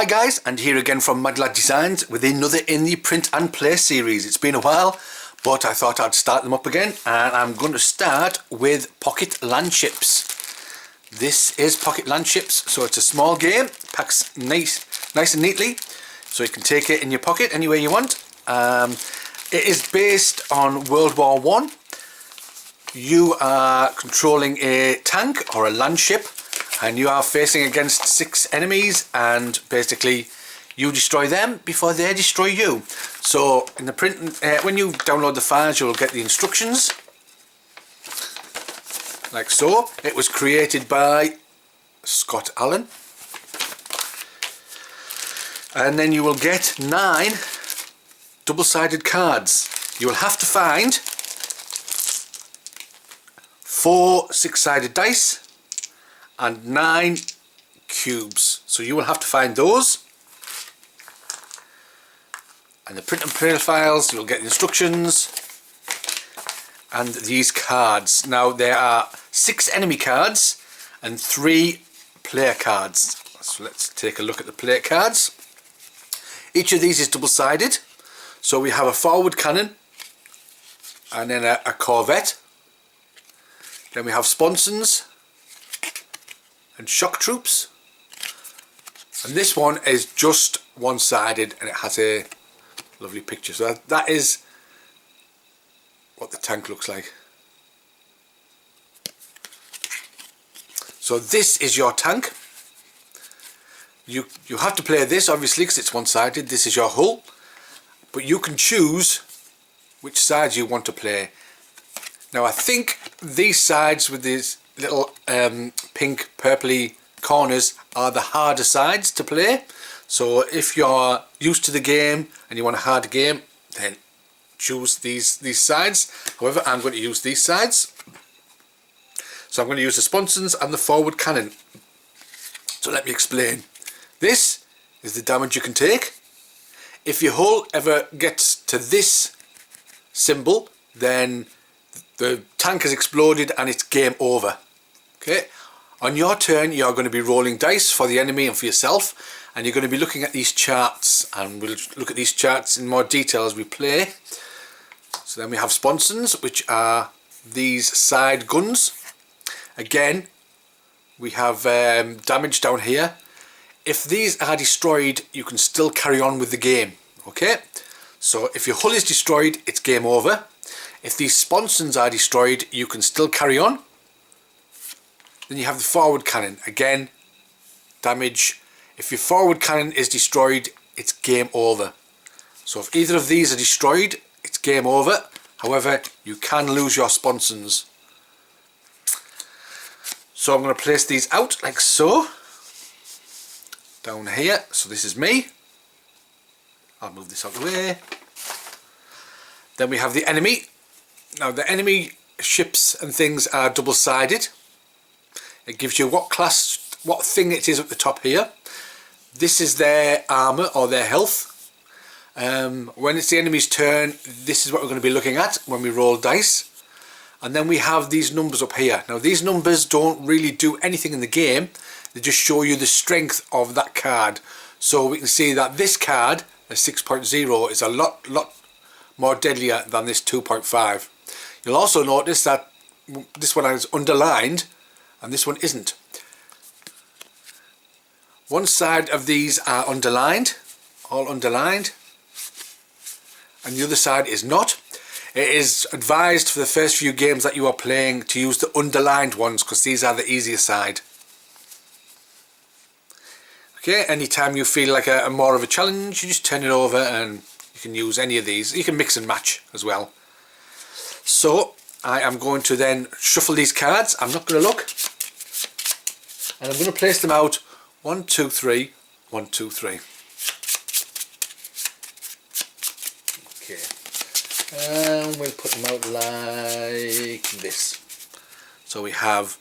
Hi guys, and here again from Mad Lad Designs with another in the print and play series. It's been a while, but I thought I'd start them up again, and I'm going to start with Pocket Landships. This is Pocket Landships, so it's a small game, packs nice and neatly, so you can take it in your pocket anywhere you want. It is based on World War One. You are controlling a tank or a landship, and you are facing against 6 enemies, and basically you destroy them before they destroy you. So in the print, when you download the files, you'll get the instructions like so. It was created by Scott Allen, and then you will get 9 double-sided cards. You will have to find 4 6-sided dice and 9 cubes. So you will have to find those. And the print and play files, you'll get the instructions and these cards. Now there are 6 enemy cards and 3 player cards. So let's take a look at the player cards. Each of these is double-sided. So we have a forward cannon and then a corvette. Then we have sponsons and shock troops, and this one is just one-sided and it has a lovely picture. So that is what the tank looks like. So this is your tank. You have to play this obviously because it's one-sided. This is your hull, but you can choose which sides you want to play. Now I think these sides with these little pink purpley corners are the harder sides to play. So if you're used to the game and you want a harder game, then choose these sides. However, I'm going to use these sides. So I'm going to use the sponsons and the forward cannon. So let me explain. This is the damage you can take. If your hull ever gets to this symbol, then the tank has exploded and it's game over. Okay, on your turn you're going to be rolling dice for the enemy and for yourself, and you're going to be looking at these charts, and we'll look at these charts in more detail as we play. So then we have sponsons, which are these side guns. Again, we have damage down here. If these are destroyed, you can still carry on with the game. Okay, so if your hull is destroyed, it's game over. If these sponsons are destroyed, you can still carry on. Then you have the forward cannon. Again, damage. If your forward cannon is destroyed, it's game over. So if either of these are destroyed, it's game over. However, you can lose your sponsons. So I'm going to place these out like so. Down here. So this is me. I'll move this out of the way. Then we have the enemy. Now the enemy ships and things are double-sided. It gives you what thing it is at the top here. This is their armour or their health. When it's the enemy's turn, this is what we're going to be looking at when we roll dice. And then we have these numbers up here. Now these numbers don't really do anything in the game. They just show you the strength of that card. So we can see that this card, a 6.0, is a lot more deadlier than this 2.5. You'll also notice that this one is underlined and this one isn't. One side of these are underlined, all underlined, and the other side is not. It is advised for the first few games that you are playing to use the underlined ones because these are the easier side. Okay, anytime you feel like a more of a challenge, you just turn it over and you can use any of these. You can mix and match as well. So I am going to then shuffle these cards. I'm not going to look, and I'm going to place them out 1 2 3 1 2 3. Okay, and we'll put them out like this. So we have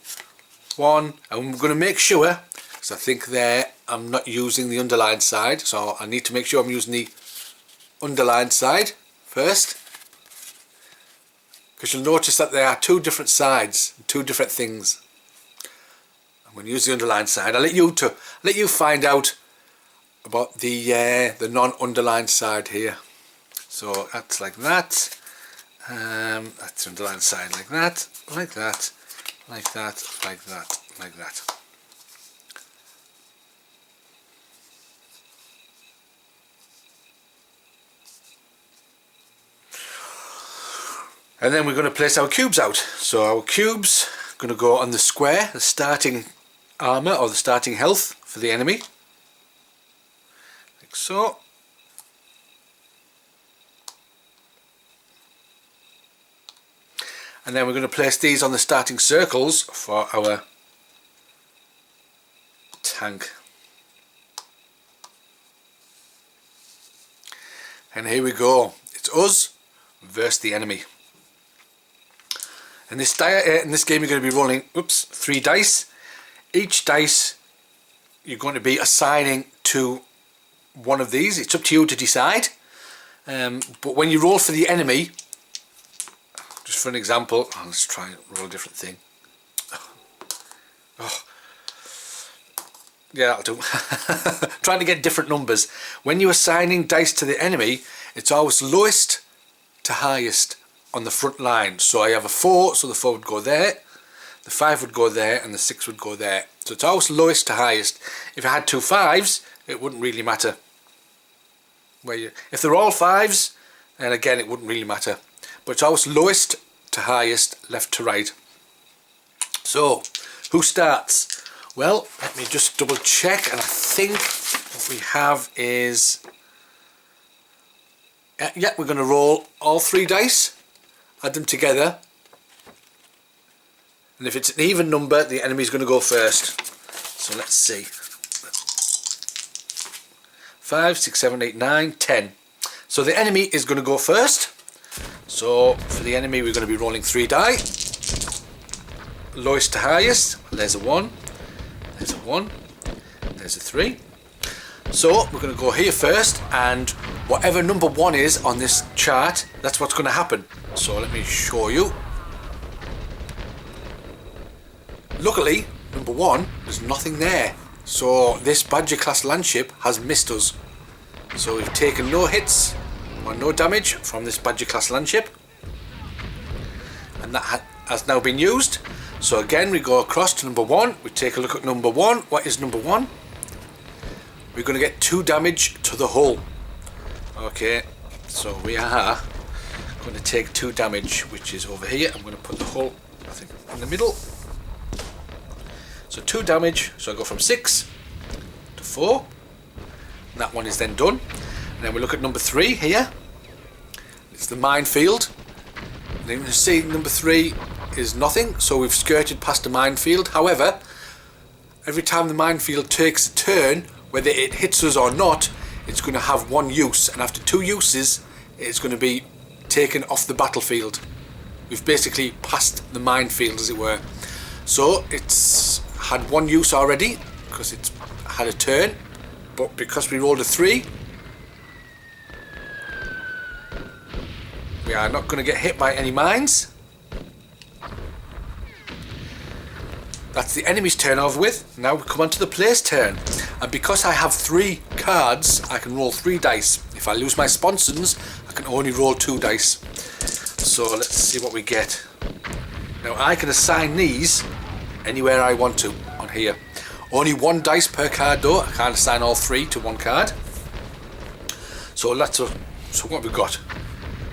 1, and we're going to make sure, because I think there I'm not using the underlined side, so I need to make sure I'm using the underlined side first. Because you'll notice that there are 2 different sides, 2 different things. I'm going to use the underlined side. I'll let you find out about the non-underlined side here. So that's like that. That's the underlined side like that, like that, like that, like that, like that. And then we're going to place our cubes out. So our cubes are going to go on the square, the starting armour or the starting health for the enemy. Like so. And then we're going to place these on the starting circles for our tank. And here we go. It's us versus the enemy. In this game you're going to be rolling 3 dice. Each dice you're going to be assigning to one of these. It's up to you to decide. But when you roll for the enemy, just for an example, let's try and roll a different thing. Oh. Yeah, that'll do. Trying to get different numbers. When you're assigning dice to the enemy, it's always lowest to highest on the front line. So I have a 4, so the 4 would go there, the 5 would go there, and the 6 would go there. So it's always lowest to highest. If I had 2 5s, it wouldn't really matter. If they're all 5s, then again it wouldn't really matter. But it's always lowest to highest, left to right. So, who starts? Well, let me just double check, and I think what we have is... yeah, we're going to roll all 3 dice. Add them together, and if it's an even number, the enemy's going to go first. So let's see. 5, 6, 7, 8, 9, 10. So the enemy is going to go first. So for the enemy we're going to be rolling 3 die. Lowest to highest. There's a 1. There's a 1. There's a 3. So we're going to go here first, and whatever number 1 is on this chart, that's what's going to happen. So let me show you. Luckily, number 1, there's nothing there. So this Badger class landship has missed us. So we've taken no hits or no damage from this Badger class landship. And that has now been used. So again, we go across to number 1. We take a look at number 1. What is number 1? We're going to get 2 damage to the hull. Okay, so we are going to take 2 damage, which is over here. I'm going to put the hull, I think, in the middle. So 2 damage, so I go from 6 to 4. And that one is then done. And then we look at number 3 here. It's the minefield. And you can see number 3 is nothing, so we've skirted past a minefield. However, every time the minefield takes a turn, whether it hits us or not, it's going to have 1 use, and after 2 uses it's going to be taken off the battlefield. We've basically passed the minefield, as it were. So it's had 1 use already because it's had a turn, but because we rolled a 3, we are not going to get hit by any mines. That's the enemy's turn over with. Now we come on to the player's turn. And because I have 3 cards, I can roll 3 dice. If I lose my sponsons, I can only roll 2 dice. So let's see what we get. Now I can assign these anywhere I want to on here. Only 1 dice per card though. I can't assign all 3 to 1 card. So so what have we got?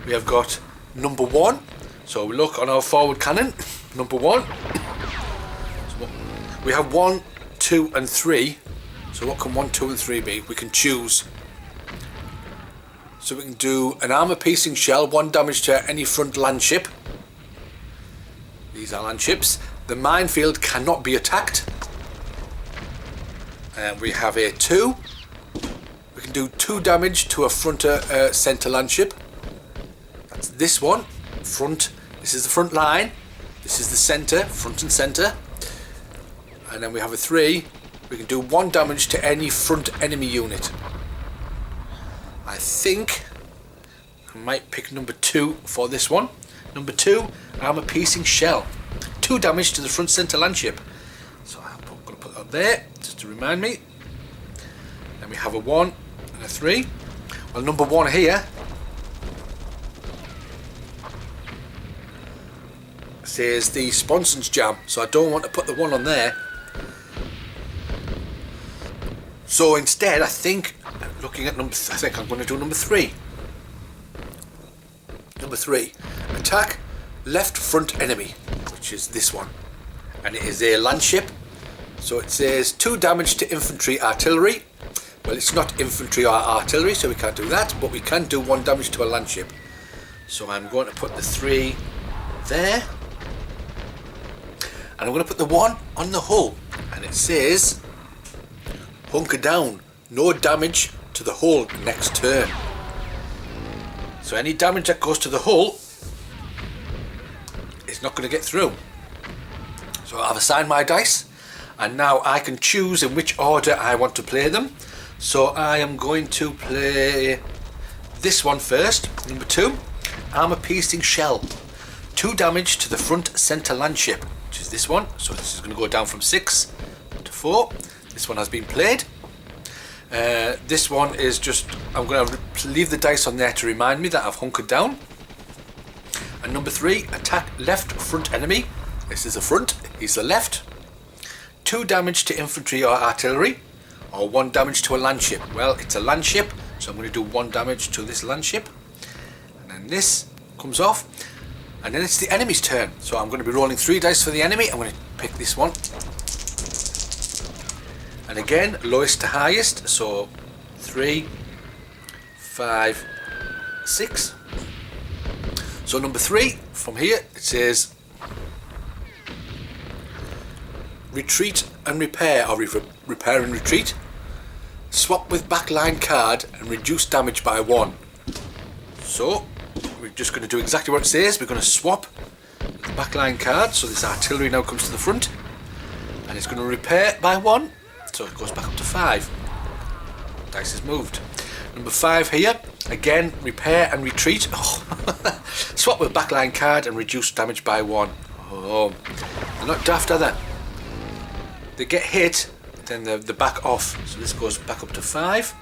We have got number 1. So we look on our forward cannon. Number 1. We have 1, 2 and 3. So what can 1, 2 and 3 be? We can choose. So we can do an armour piercing shell, 1 damage to any front landship. These are landships. The minefield cannot be attacked. And we have a 2. We can do 2 damage to a front centre landship. That's this one. Front. This is the front line. This is the centre, front and centre. And then we have a 3. We can do 1 damage to any front enemy unit. I think I might pick number 2 for this one. Number 2, armour piercing shell. 2 damage to the front centre landship. So I'm going to put that there just to remind me. Then we we have a 1 and a 3. Well, number 1 here says the sponsons jam, so I don't want to put the 1 on there. So instead, I think looking at I think I'm going to do number 3. Number 3, attack left front enemy, which is this one, and it is a landship. So it says 2 damage to infantry artillery. Well, it's not infantry or artillery, so we can't do that, but we can do 1 damage to a landship. So I'm going to put the 3 there, and I'm going to put the 1 on the hull, and it says hunker down, no damage to the hull next turn. So any damage that goes to the hull is not going to get through. So I've assigned my dice, and now I can choose in which order I want to play them. So I am going to play this one first, number 2, armor piercing shell, 2 damage to the front center landship, which is this one. So this is going to go down from 6 to 4. This one has been played. This one is just, I'm going to leave the dice on there to remind me that I've hunkered down. And number 3, attack left front enemy. This is the front, he's the left. 2 damage to infantry or artillery, or 1 damage to a landship. Well, it's a landship, so I'm going to do 1 damage to this landship. And then this comes off, and then it's the enemy's turn. So I'm going to be rolling 3 dice for the enemy. I'm going to pick this one. And again, lowest to highest, so 3, 5, 6. So number 3, from here, it says retreat and repair, or repair and retreat. Swap with backline card and reduce damage by 1. So we're just going to do exactly what it says. We're going to swap with the backline card, so this artillery now comes to the front, and it's going to repair by 1. So it goes back up to 5. Dice is moved. Number 5 here, again, repair and retreat. Oh. Swap with backline card and reduce damage by 1. Oh, they're not daft, are they? They get hit, then they back off. So this goes back up to 5.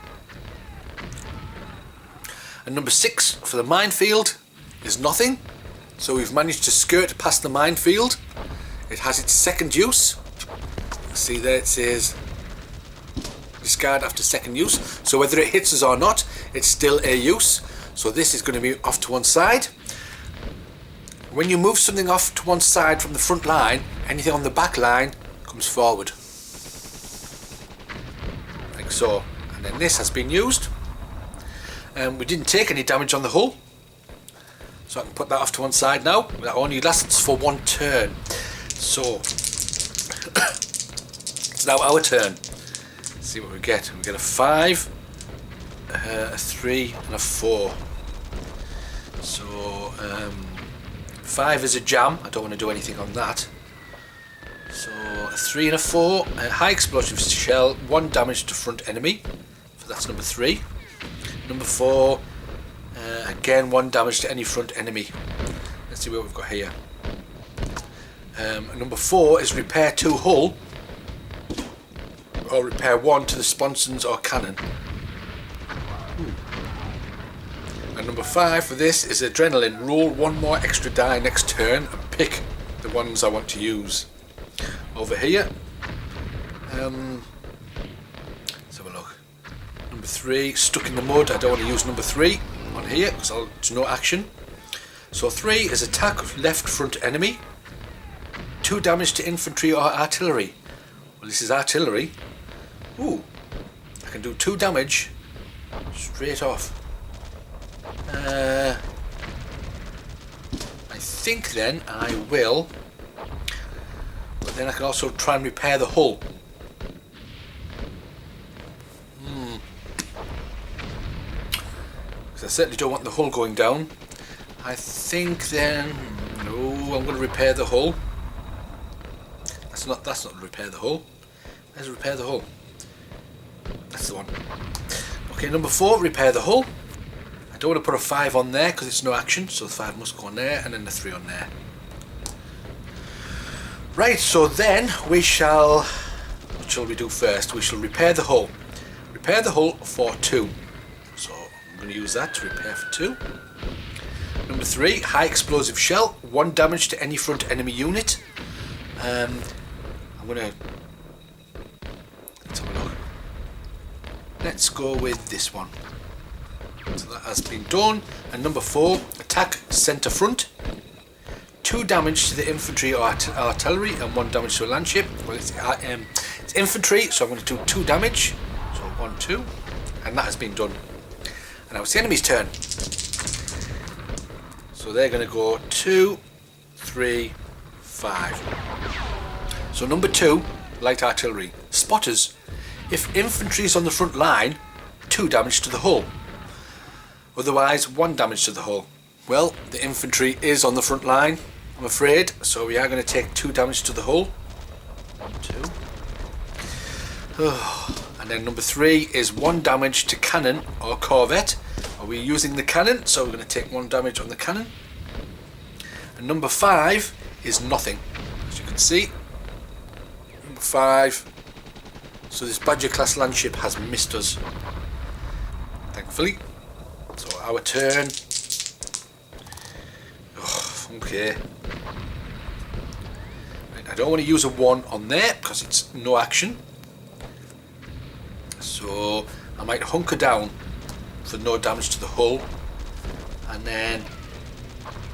And number 6 for the minefield is nothing. So we've managed to skirt past the minefield. It has its second use. See there, it says discard after second use. So whether it hits us or not, it's still a use. So this is going to be off to one side. When you move something off to one side from the front line, anything on the back line comes forward. Like so. And then this has been used. And we didn't take any damage on the hull. So I can put that off to one side now. That only lasts for 1 turn. So it's now our turn. Let's see what we get. We get a 5, a 3 and a 4. So 5 is a jam. I don't want to do anything on that. So a 3 and a 4, a high explosive shell, 1 damage to front enemy. So that's number 3. Number 4, again 1 damage to any front enemy. Let's see what we've got here. Number 4 is repair 2 hull, or repair 1 to the sponsons or cannon. And number 5 for this is adrenaline. Roll 1 more extra die next turn and pick the ones I want to use. Over here, let's have a look. Number 3, stuck in the mud. I don't want to use number 3 on here because it's no action. So 3 is attack of left front enemy, 2 damage to infantry or artillery. Well, this is artillery. Ooh, I can do 2 damage straight off. I think then I will, but then I can also try and repair the hull. Because I certainly don't want the hull going down. I think then, no, I'm going to repair the hull. That's not repair the hull. Let's repair the hull. That's the one. Okay, number 4, repair the hull. I don't want to put a 5 on there because it's no action, so the 5 must go on there, and then the 3 on there. Right, so then we shall, what shall we do first? We shall repair the hull. repair the hull for 2. So I'm going to use that to repair for 2. Number 3, high explosive shell, 1 damage to any front enemy unit. I'm going to... let's have a look. Let's go with this one. So that has been done. And number 4, attack centre front. 2 damage to the infantry or artillery and 1 damage to a landship. Well, it's infantry, so I'm going to do 2 damage. So 1, 2. And that has been done. And now it's the enemy's turn. So they're going to go 2, 3, 5. So number 2, light artillery. Spotters. If infantry is on the front line, 2 damage to the hull. Otherwise, 1 damage to the hull. Well, the infantry is on the front line, I'm afraid, so we are going to take 2 damage to the hull. 1, 2. And then number 3 is 1 damage to cannon or corvette. Are we using the cannon? So we're going to take 1 damage on the cannon. And number 5 is nothing, as you can see. Number 5. So this Badger class landship has missed us, thankfully. So our turn. Oh, okay. Right, I don't want to use a 1 on there because it's no action. So I might hunker down for no damage to the hull, and then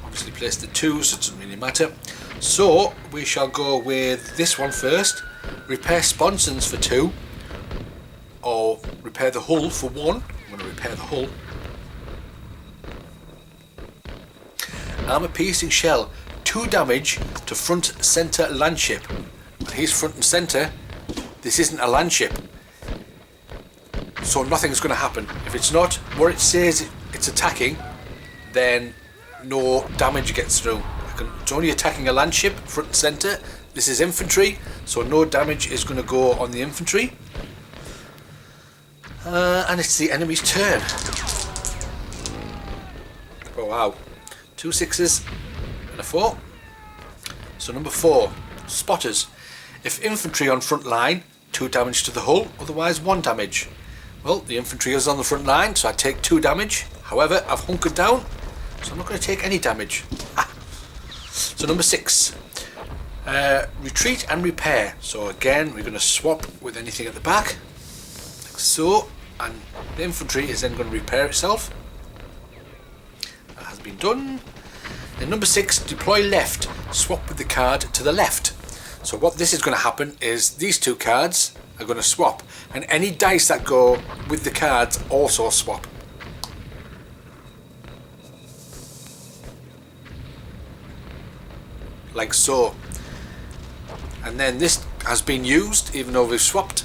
obviously place the 2, so it doesn't really matter. So we shall go with this one first. Repair sponsons for 2, or repair the hull for 1. I'm going to repair the hull. Armour piercing shell, 2 damage to front centre landship. Well, he's front and centre. This isn't a landship, so nothing's going to happen. If it's not where it says it's attacking, then no damage gets through. It's only attacking a landship, front and centre. This is infantry, so no damage is going to go on the infantry. And it's the enemy's turn. Oh wow. 2 6s and a 4. So number 4, spotters. If infantry on front line, 2 damage to the hull, otherwise 1 damage. Well, the infantry is on the front line, so I take 2 damage. However, I've hunkered down, so I'm not going to take any damage. So number 6, retreat and repair. So again, we're going to swap with anything at the back, like so, and the infantry is then going to repair itself. That has been done. Then number 6, deploy left. Swap with the card to the left. So what this is going to happen is these 2 cards are going to swap, and any dice that go with the cards also swap. Like so. And then this has been used even though we've swapped.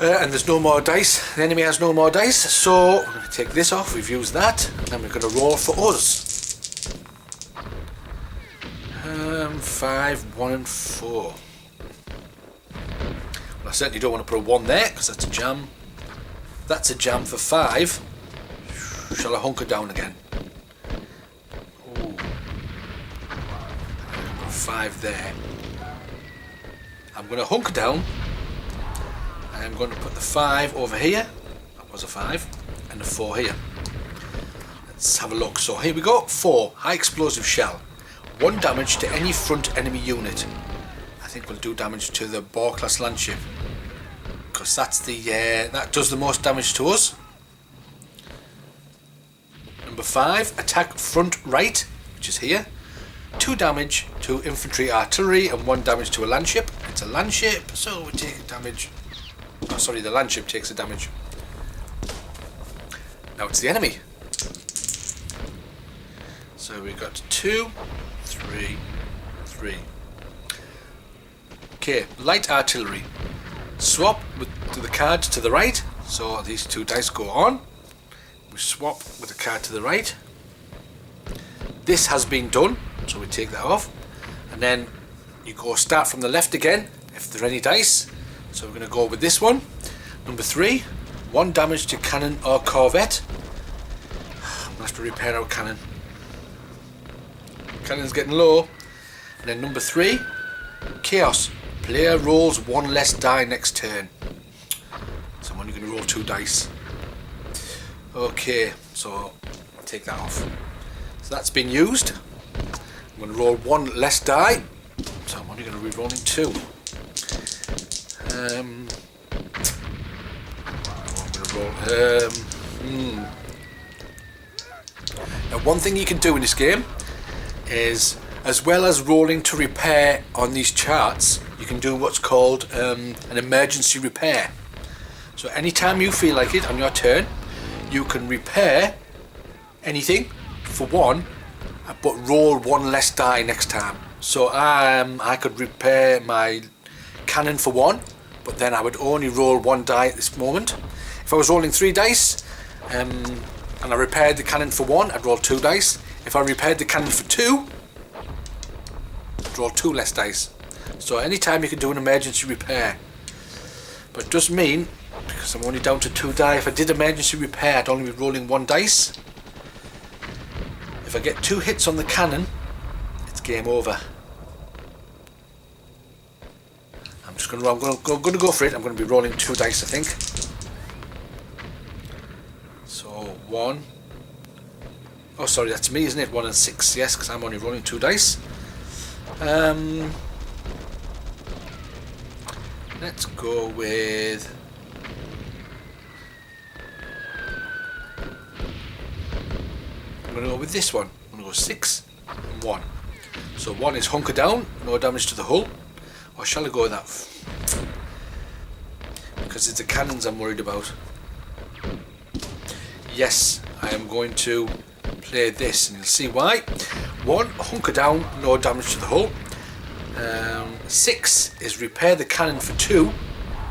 And there's no more dice. The enemy has no more dice, so we're going to take this off. We've used that, and we're going to roll for us. 5, 1 and 4. Well, I certainly don't want to put a 1 there because that's a jam. That's a jam for 5. Shall I hunker down again? Ooh. 5 there. I'm going to hunker down. I'm going to put the 5 over here. That was a 5. And a 4 here. Let's have a look. So here we go. 4. High explosive shell. 1 damage to any front enemy unit. I think we'll do damage to the Boar class landship, because that's the that does the most damage to us. Number 5, attack front right, which is here. 2 damage to infantry artillery and 1 damage to a landship. It's a landship, so we take damage. Oh, sorry, the landship takes a damage. Now it's the enemy. So we've got 2, 3, 3. Okay, light artillery. Swap to the card to the right. So these 2 dice go on. We swap with the card to the right. This has been done, so we take that off. And then you go start from the left again, if there are any dice. So we're going to go with this one. Number 3, 1 damage to cannon or corvette. I'm going to have to repair our cannon. Cannon's getting low. And then number 3, chaos. Player rolls 1 less die next turn. going to roll 2 dice. Okay, so I'll take that off. So that's been used. I'm going to roll 1 less die, so I'm only going to be rolling 2. I'm going to roll. Now, one thing you can do in this game is, as well as rolling to repair on these charts, you can do what's called an emergency repair. So anytime you feel like it on your turn, you can repair anything for 1, but roll 1 less die next time. So I could repair my cannon for 1, but then I would only roll 1 die at this moment. If I was rolling 3 dice and I repaired the cannon for 1, I'd roll 2 dice. If I repaired the cannon for 2, I'd roll 2 less dice. So anytime you can do an emergency repair. But it does mean, because I'm only down to 2 die, if I did emergency repair, I'd only be rolling 1 dice. If I get 2 hits on the cannon, it's game over. I'm going to go for it. I'm going to be rolling 2 dice, I think. So 1. Oh, sorry, that's me, isn't it? 1 and 6. Yes, because I'm only rolling 2 dice. Let's go with. I'm going to go with this one. I'm going to go 6 and 1. So 1 is hunker down, no damage to the hull. Or shall I go with that? Because it's the cannons I'm worried about. Yes, I am going to play this, and you'll see why. 1, hunker down, no damage to the hull. 6 is repair the cannon for 2,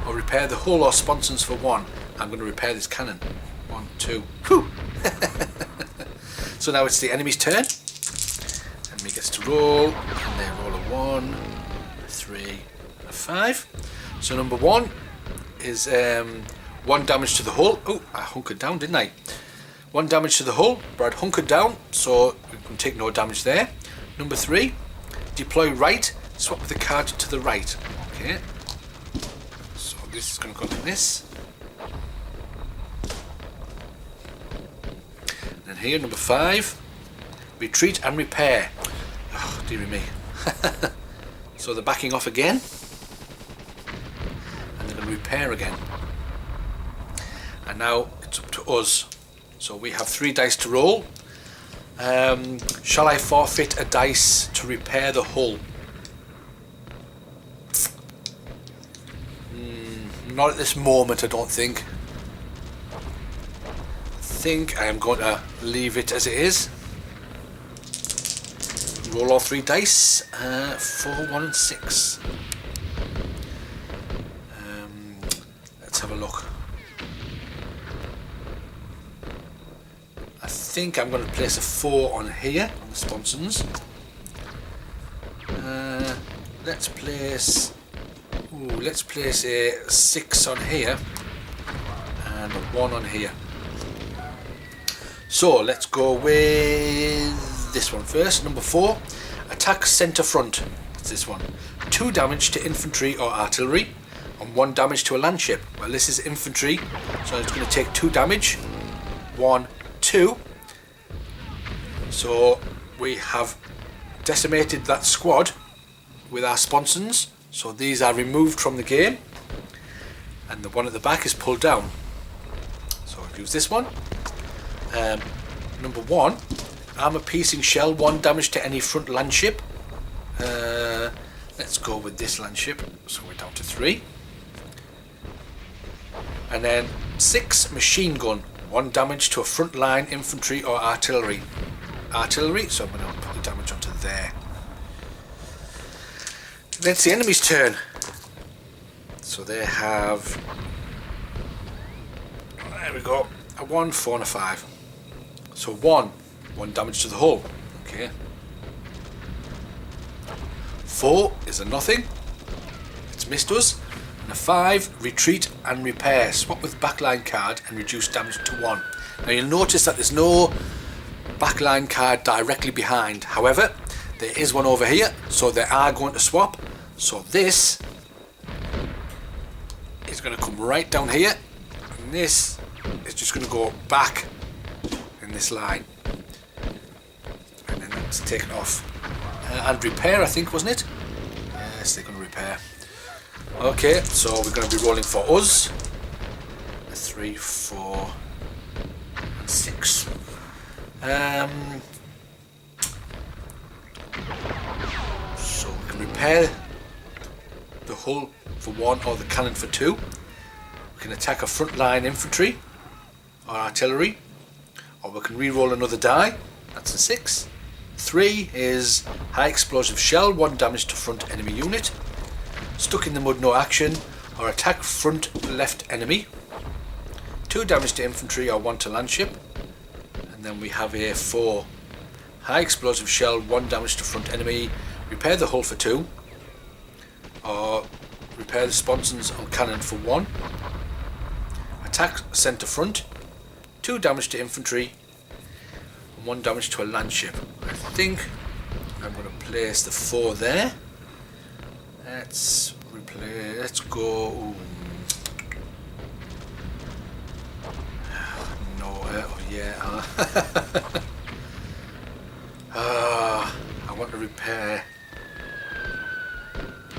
or repair the hull or sponsons for 1. I'm going to repair this cannon. 1, 2. Whew! So now it's the enemy's turn. Enemy gets to roll, and they roll a 1, a 3, and a 5. So number 1 is 1 damage to the hull. Oh, I hunkered down, didn't I? 1 damage to the hull, but I'd hunkered down, so we can take no damage there. Number 3, deploy right, swap with the card to the right. Okay. So this is going to go like this. And then here, number 5, retreat and repair. Oh, dearie me. So they're backing off again. And they're going to repair again. And now it's up to us. So we have 3 dice to roll. Shall I forfeit a dice to repair the hull? Not at this moment, I don't think. I think I am going to leave it as it is. Roll all 3 dice. 4, 1 and 6. Let's have a look. I think I'm going to place a 4 on here, on the sponsons. Let's place a 6 on here and a 1 on here. So let's go with this one first. Number 4, attack centre front. It's this one. 2 damage to infantry or artillery and 1 damage to a landship. Well, this is infantry, so it's going to take 2 damage. 1, 2. So we have decimated that squad with our sponsons. So these are removed from the game, and the one at the back is pulled down. So I'll use this one. Number 1, armor piercing shell, 1 damage to any front landship. Let's go with this landship. So we're down to 3. And then 6, machine gun, 1 damage to a front line infantry or artillery. So I'm going to put the damage onto there. Then it's the enemy's turn. So they have, there we go, a 1, 4 and a 5. So 1 damage to the hull. Okay. 4 is a nothing. It's missed us. And a 5, retreat and repair. Swap with backline card and reduce damage to 1. Now you'll notice that there's no backline card directly behind. However, there is one over here, so they are going to swap. So this is going to come right down here, And this is just going to go back in this line. And then that's taken off. And repair, I think, wasn't it? Yes, they're going to repair. Okay, so we're going to be rolling for us. 3, 4, and 6. So we can repair the hull for 1 or the cannon for 2. We can attack a front line infantry or artillery, or we can re-roll another die. That's a 6. 3 is high explosive shell, 1 damage to front enemy unit. Stuck in the mud, no action, or attack front left enemy. 2 damage to infantry or 1 to landship. And then we have a 4 high explosive shell, 1 damage to front enemy. Repair the hull for 2, or repair the sponsons or cannon for 1. Attack centre front, 2 damage to infantry, and 1 damage to a landship. I think I'm going to place the 4 there. Let's replace. Let's go. Ooh. No, oh yeah. I want to repair.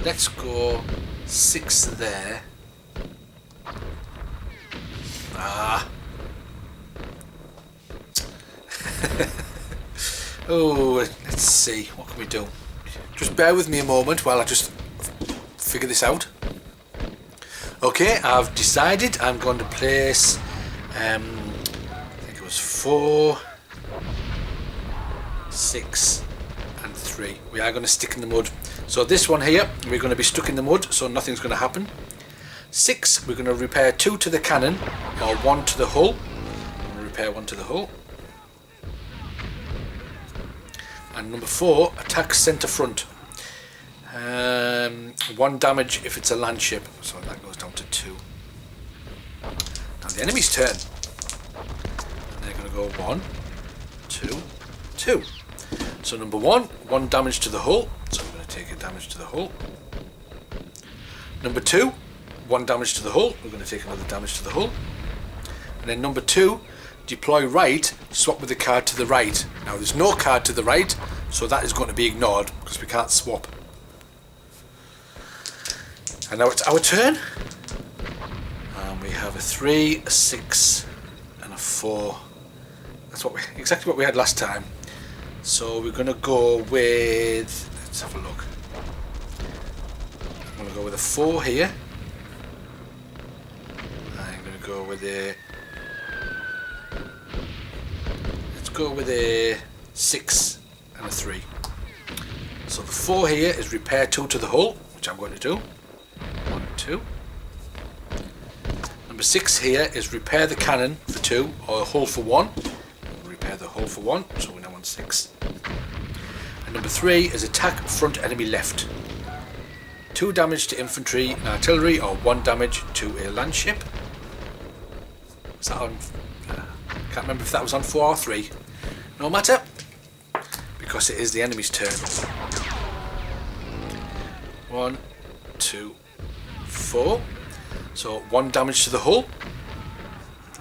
Let's go 6 there. Oh, let's see. What can we do? Just bear with me a moment while I just figure this out. Okay, I've decided I'm going to place I think it was 4, 6 and 3. We are going to stick in the mud. So this one here, we're going to be stuck in the mud, so nothing's going to happen. 6, we're going to repair 2 to the cannon or 1 to the hull. I'm going to repair 1 to the hull. And number 4, attack centre front. 1 damage if it's a landship, so that goes down to 2. Now the enemy's turn. And they're going to go 1, 2, 2. So number 1, 1 damage to the hull. So we're going to take a damage to the hull. Number 2, 1 damage to the hull. We're going to take another damage to the hull. And then number 2, deploy right, swap with the card to the right. Now there's no card to the right, so that is going to be ignored because we can't swap. And now it's our turn. And we have a 3, a 6 and a 4. That's exactly what we had last time. So we're going to go with, let's have a look. I'm going to go with a 4 here. I'm going to go with a, let's go with a 6 and a 3. So the 4 here is repair 2 to the hull, which I'm going to do. 1, 2. Number 6 here is repair the cannon for 2 or a hull for 1. We'll repair the hull for 1, so we're now on 6. And number 3 is attack front enemy left. 2 damage to infantry and artillery or 1 damage to a landship. Is that on? Can't remember if that was on 4 or 3. No matter, because it is the enemy's turn. 1, 2, 4. So 1 damage to the hull.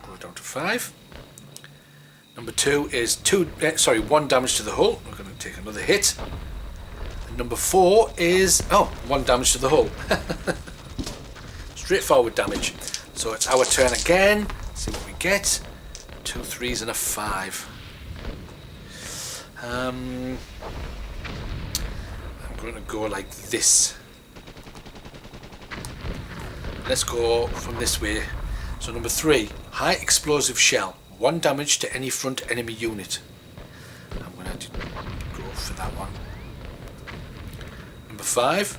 Go down to 5. Number 2 is 1 damage to the hull. We're going to take another hit. And number 4 is 1 damage to the hull. Straightforward damage. So it's our turn again. Let's see what we get. 2 3s and a 5. I'm going to go like this. Let's go from this way. So number 3, high explosive shell, 1 damage to any front enemy unit. I'm going to go for that one. Number 5,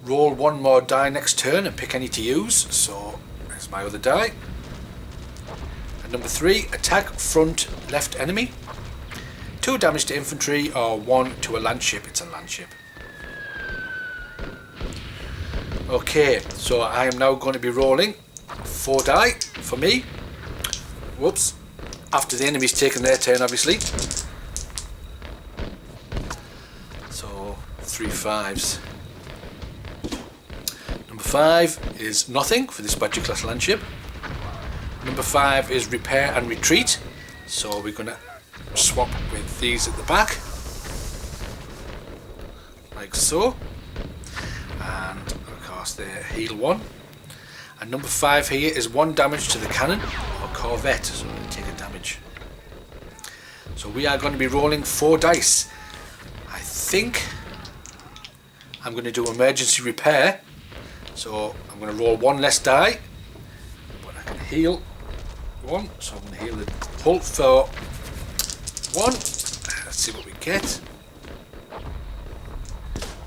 roll 1 more die next turn and pick any to use. So there's my other die. And number 3, attack front left enemy. 2 damage to infantry or 1 to a landship. It's a landship. Okay, so I am now going to be rolling 4 die for me. Whoops. After the enemy's taken their turn, obviously. So 3 5s. Number 5 is nothing for this budget class landship. Number 5 is repair and retreat. So we're going to swap with these at the back, like so. And of course they're heal 1. And number 5 here is 1 damage to the cannon or corvette, so we're going to take a damage. So we are going to be rolling 4 dice. I think I'm going to do emergency repair, so I'm going to roll 1 less die, but I can heal 1, so I'm going to heal the hull for 1. Let's see what we get.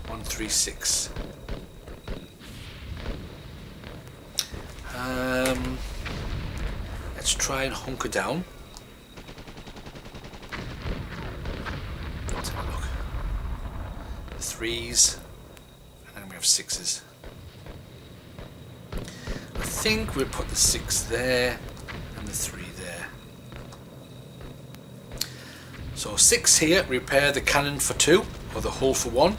1, 3, 6. Let's try and hunker down. Let's have a look. The 3s, and then we have 6s. I think we'll put the 6 there and the 3 there. So 6 here, repair the cannon for 2, or the hull for 1.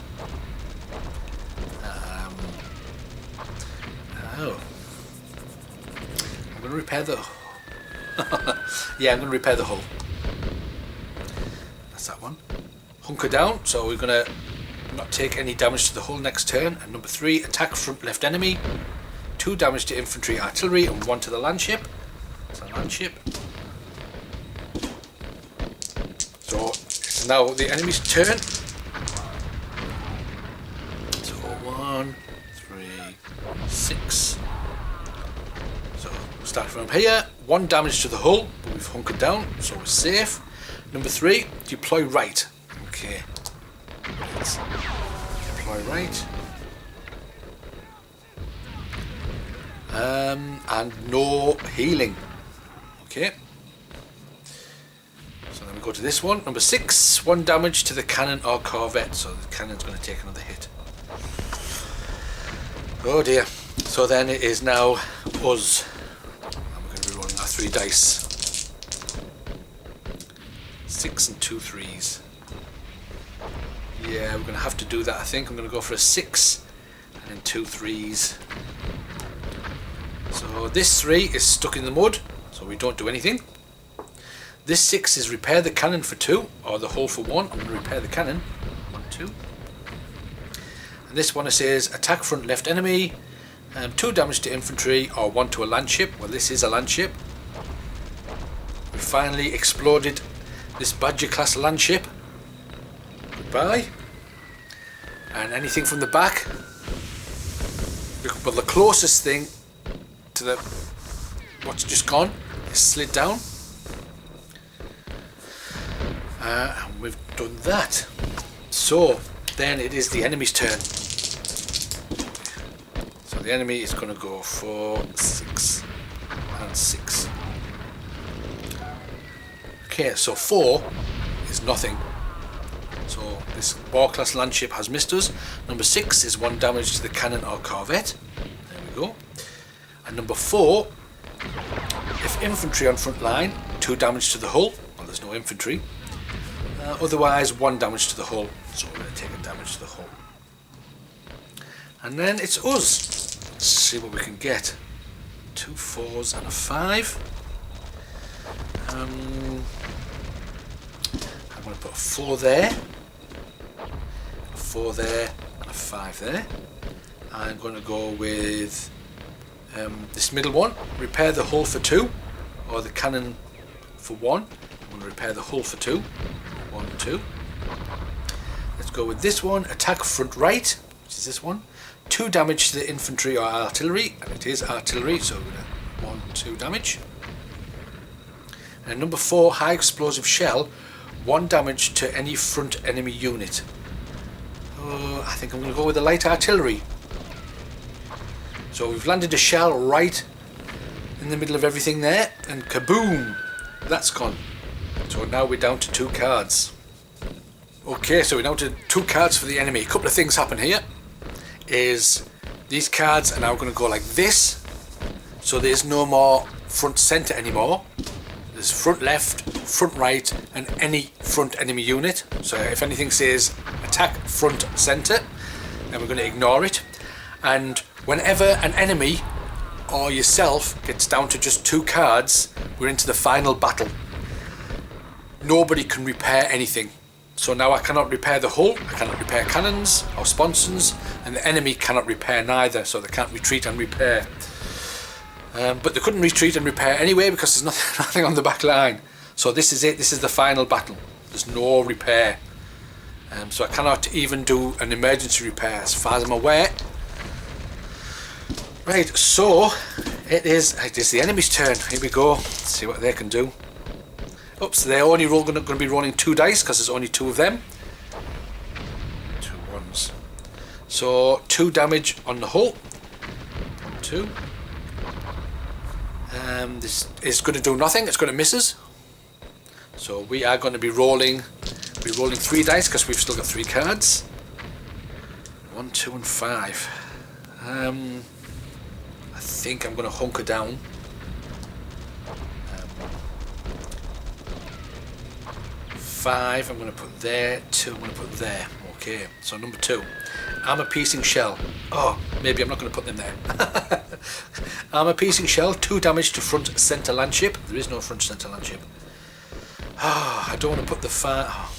I'm going to repair the yeah, I'm going to repair the hull. That's that one. Hunker down, so we're going to not take any damage to the hull next turn. And number 3, attack front left enemy. 2 damage to infantry artillery and 1 to the landship. So landship. So it's now the enemy's turn. So 1, 3, 6. So start from here. 1 damage to the hull, but we've hunkered down, so we're safe. Number 3, deploy right. Okay. Let's deploy right. And no healing. Okay. So then we go to this one. Number 6, 1 damage to the cannon or corvette. So the cannon's going to take another hit. Oh dear. So then it is now us. And we're going to be rolling our 3 dice. 6 and 2 3s. Yeah, we're going to have to do that, I think. I'm going to go for a 6 and then 2 3s. So this 3 is stuck in the mud, so we don't do anything. This 6 is repair the cannon for 2, or the hull for 1. I'm going to repair the cannon. 1, 2. And this one it says attack front left enemy, 2 damage to infantry, or 1 to a landship. Well, this is a landship. We finally exploded this Badger class landship. Goodbye. And anything from the back? Well, the closest thing to the what's just gone is slid down. And we've done that. So then it is the enemy's turn. So the enemy is going to go for 6 and 6. Okay, so 4 is nothing. So this war class landship has missed us. Number 6 is 1 damage to the cannon or corvette. There we go. And number 4, if infantry on front line, 2 damage to the hull. Well, there's no infantry. Otherwise, 1 damage to the hull. So we're going to take a damage to the hull. And then it's us. Let's see what we can get. 2 4s and a 5. I'm going to put a 4 there. A 4 there and a 5 there. I'm going to go with this middle one, repair the hull for 2, or the cannon for 1. I'm going to repair the hull for 2. 1, 2. Let's go with this one, attack front right, which is this one. 2 damage to the infantry or artillery, and it is artillery, so we're going to 1, 2 damage. And number 4, high explosive shell, 1 damage to any front enemy unit. I think I'm going to go with the light artillery. So we've landed a shell right in the middle of everything there, and kaboom, that's gone. So now we're down to 2 cards. Okay, so we're down to 2 cards for the enemy. A couple of things happen here. Is these cards are now going to go like this. So there's no more front centre anymore. There's front left, front right, and any front enemy unit. So if anything says attack front centre, then we're going to ignore it. And whenever an enemy or yourself gets down to just 2 cards, we're into the final battle. Nobody can repair anything. So now I cannot repair the hull, I cannot repair cannons or sponsons, and the enemy cannot repair neither, so they can't retreat and repair. But they couldn't retreat and repair anyway because there's nothing on the back line. So this is it, this is the final battle. There's no repair. So I cannot even do an emergency repair as far as I'm aware. Right, so it is the enemy's turn. Here we go. Let's see what they can do. Oops, they're only going to be rolling 2 dice because there's only 2 of them. 2 ones. So 2 damage on the hull. 1, 2. This is going to do nothing. It's going to miss us. So we are going to be rolling 3 dice because we've still got 3 cards. 1, 2, and 5. I think I'm going to hunker down. 5 I'm going to put there, 2 I'm going to put there. Okay, so number 2, armor piercing shell. Oh, maybe I'm not going to put them there. Armor piercing shell, 2 damage to front center landship. There is no front center landship. Oh, I don't want to put the 5. Oh,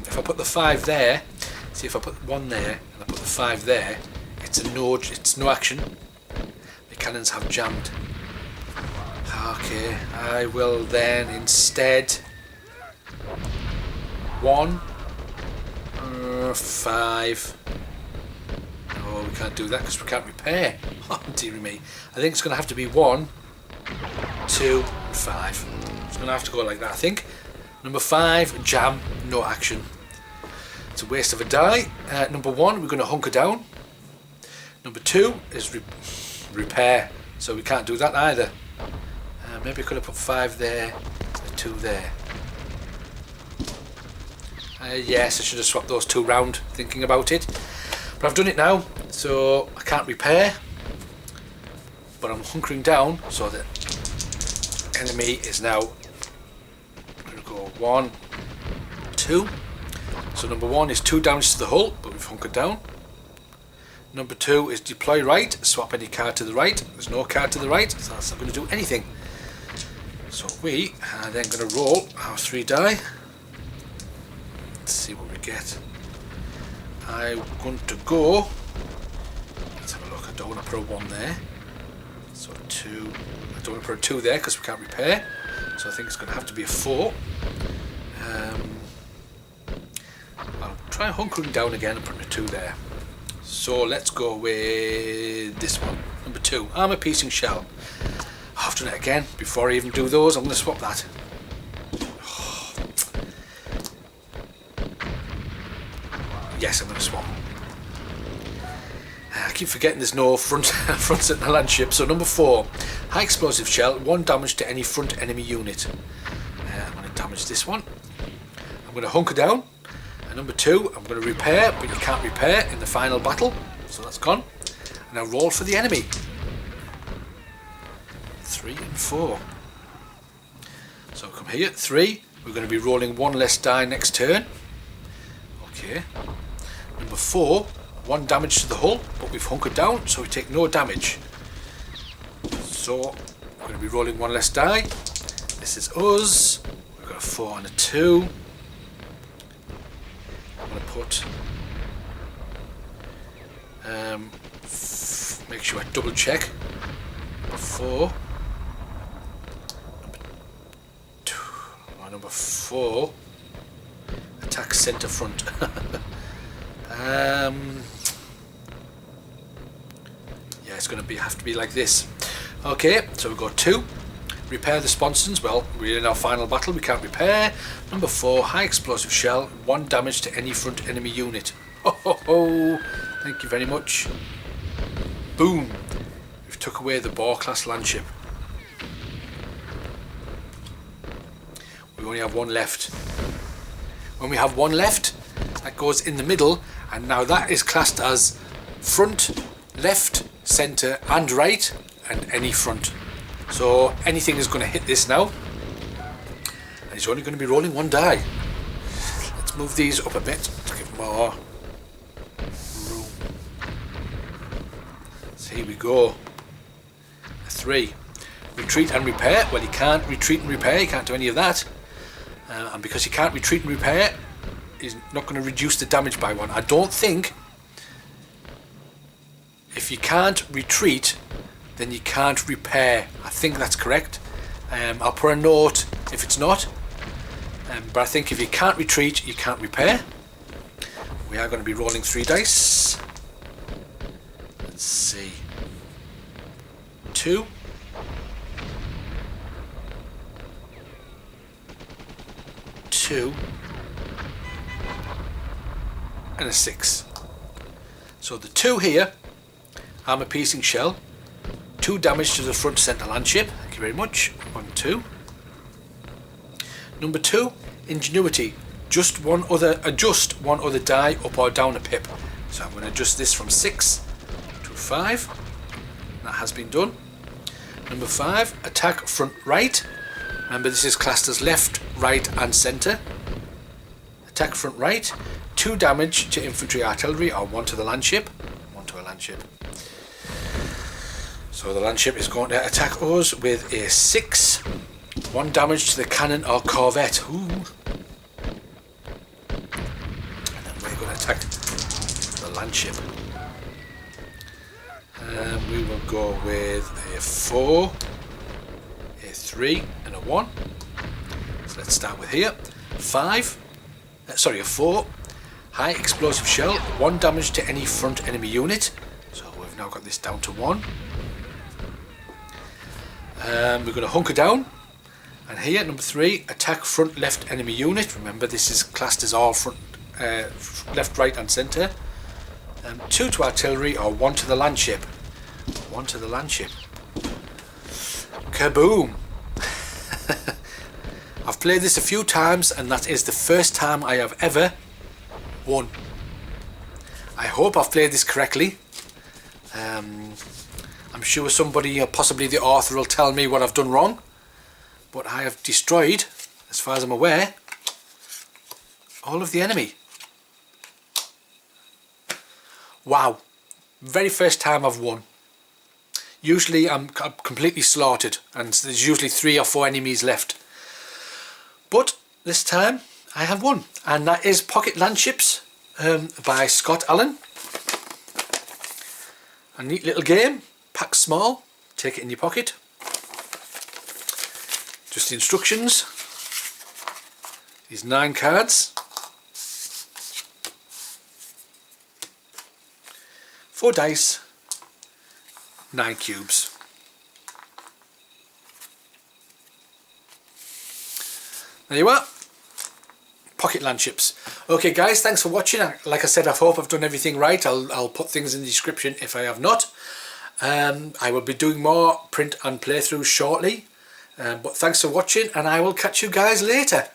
if I put the 5 there, see if I put 1 there and I put the 5 there, it's no action. The cannons have jammed. Okay, I will then instead 1, 5. Oh, we can't do that because we can't repair. Oh, dear me. I think it's going to have to be 1, 2, and 5. It's going to have to go like that, I think. Number 5, jam, no action. It's a waste of a die. Number 1, we're going to hunker down. Number 2 is repair, so we can't do that either. Maybe I could have put 5 there, 2 there. Yes, I should have swapped those 2 round, thinking about it. But I've done it now, so I can't repair. But I'm hunkering down, so the enemy is now going to go 1, 2. So number 1 is 2 damage to the hull, but we've hunkered down. Number 2 is deploy right, swap any card to the right. There's no card to the right, so that's not going to do anything. So we are then going to roll our 3 die. Let's see what we get. I'm going to go. Let's have a look. I don't want to put a 1 there. So 2. I don't want to put a 2 there because we can't repair. So I think it's going to have to be a 4. I'll try hunkering down again and putting a 2 there. So let's go with this one. Number 2. Armor piercing shell. I've done it again. Before I even do those, I'm going to swap that. Yes, I'm going to swap. I keep forgetting there's no front center landship. So number 4, high explosive shell, 1 damage to any front enemy unit. I'm going to damage this one. I'm going to hunker down. And number 2, I'm going to repair, but you can't repair in the final battle. So that's gone. And I roll for the enemy. 3 and 4. So come here, 3. We're going to be rolling 1 less die next turn. Okay. Number 4, 1 damage to the hull, but we've hunkered down, so we take no damage. So we're going to be rolling 1 less die. This is us. We've got a 4 and a 2. I'm going to put. Make sure I double check. 4. Number 4. Attack center front. Yeah, it's going to have to be like this. Okay, so we've got 2. Repair the sponsons. Well, we're in our final battle. We can't repair. Number 4, high explosive shell. 1 damage to any front enemy unit. Ho ho ho! Thank you very much. Boom! We've took away the Boar class landship. We only have 1 left. When we have 1 left, that goes in the middle, and now that is classed as front, left, centre and right, and any front. So anything is going to hit this now, and he's only going to be rolling 1 die. Let's move these up a bit to give more room. So here we go. A 3 3. Retreat and repair. Well, you can't retreat and repair, you can't do any of that. And because you can't retreat and repair, he's not going to reduce the damage by 1. I don't think if you can't retreat, then you can't repair. I think that's correct. I'll put a note if it's not. But I think if you can't retreat, you can't repair. We are going to be rolling 3 dice. Let's see. 2. 2. And a 6. So the 2 here, armor piercing shell, 2 damage to the front center landship. Thank you very much. 1, 2. Number 2, ingenuity. Adjust one other die up or down a pip. So I'm going to adjust this from 6 to 5. That has been done. Number 5, attack front right. Remember, this is classed as left, right and centre. Attack front right. 2 damage to infantry artillery or 1 to the landship. 1 to a landship. So the landship is going to attack us with a 6. 1 damage to the cannon or corvette. Ooh. And then we're going to attack the landship. We will go with a 4, a 3 and a 1. So let's start with here. a 4. High explosive shell, 1 damage to any front enemy unit. So we've now got this down to 1. We're going to hunker down. And here, number 3, attack front left enemy unit. Remember, this is classed as all front, left, right and centre. 2 to artillery or 1 to the landship. 1 to the landship. Kaboom! I've played this a few times and that is the first time I have ever won. I hope I've played this correctly. I'm sure somebody, or possibly the author, will tell me what I've done wrong. But I have destroyed, as far as I'm aware, all of the enemy. Wow. Very first time I've won. Usually I'm completely slaughtered and there's usually 3 or 4 enemies left. But this time I have won. And that is Pocket Landships by Scott Allen. A neat little game, packed small, take it in your pocket. Just the instructions. These 9 cards. 4 dice. 9 cubes. There you are. Pocket Landships. Okay guys, thanks for watching. Like I said, I hope I've done everything right. I'll put things in the description if I have not. I will be doing more print and playthroughs shortly. But thanks for watching and I will catch you guys later.